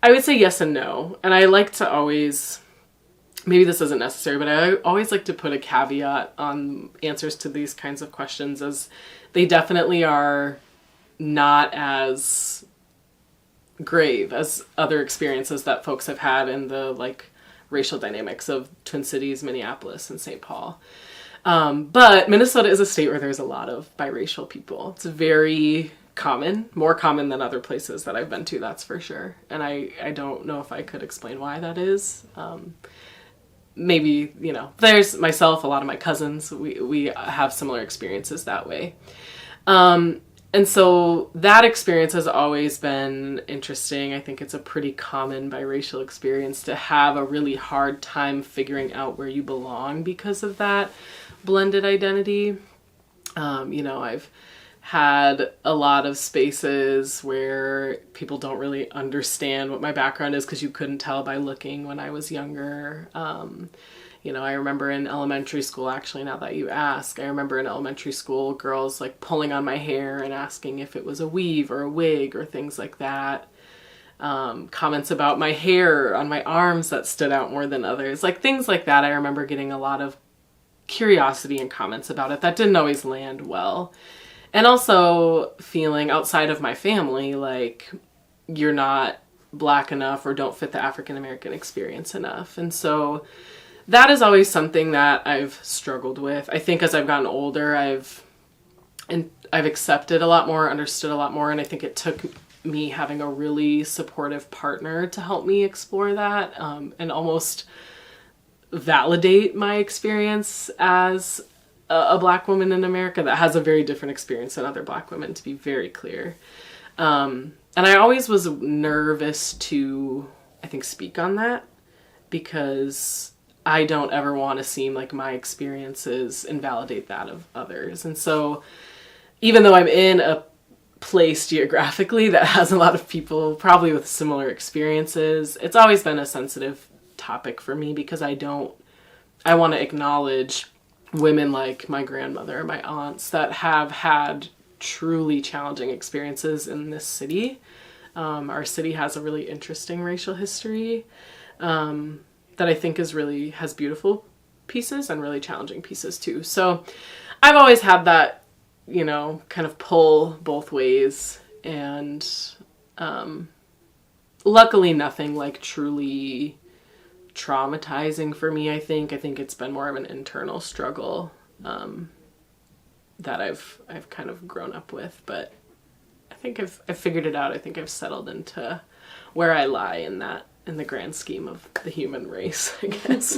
I would say yes and no. And I like to always, maybe this isn't necessary, but I always like to put a caveat on answers to these kinds of questions, as they definitely are not as grave as other experiences that folks have had in the like racial dynamics of Twin Cities, Minneapolis, and St. Paul. But Minnesota is a state where there's a lot of biracial people. It's very common, more common than other places that I've been to, that's for sure. And I don't know if I could explain why that is. Maybe, you know, there's myself, a lot of my cousins, we have similar experiences that way. And so that experience has always been interesting. I think it's a pretty common biracial experience to have a really hard time figuring out where you belong because of that blended identity. You know, I've had a lot of spaces where people don't really understand what my background is because you couldn't tell by looking when I was younger. You know, I remember in elementary school, actually, now that you ask, I remember in elementary school, girls like pulling on my hair and asking if it was a weave or a wig or things like that. Comments about my hair on my arms that stood out more than others. Like things like that, I remember getting a lot of curiosity and comments about it that didn't always land well. And also feeling outside of my family like you're not Black enough or don't fit the African American experience enough. And so that is always something that I've struggled with. I think as I've gotten older, I've accepted a lot more, understood a lot more, and I think it took me having a really supportive partner to help me explore that and almost validate my experience as a Black woman in America that has a very different experience than other Black women, to be very clear. And I always was nervous to, I think, speak on that because I don't ever want to seem like my experiences invalidate that of others. And so even though I'm in a place geographically that has a lot of people probably with similar experiences, it's always been a sensitive topic for me because I want to acknowledge women like my grandmother, my aunts that have had truly challenging experiences in this city. Our city has a really interesting racial history that I think has beautiful pieces and really challenging pieces too. So I've always had that, you know, kind of pull both ways, and luckily nothing like truly traumatizing for me. I think it's been more of an internal struggle that I've kind of grown up with, but I think I've figured it out. I think I've settled into where I lie in the grand scheme of the human race, I guess.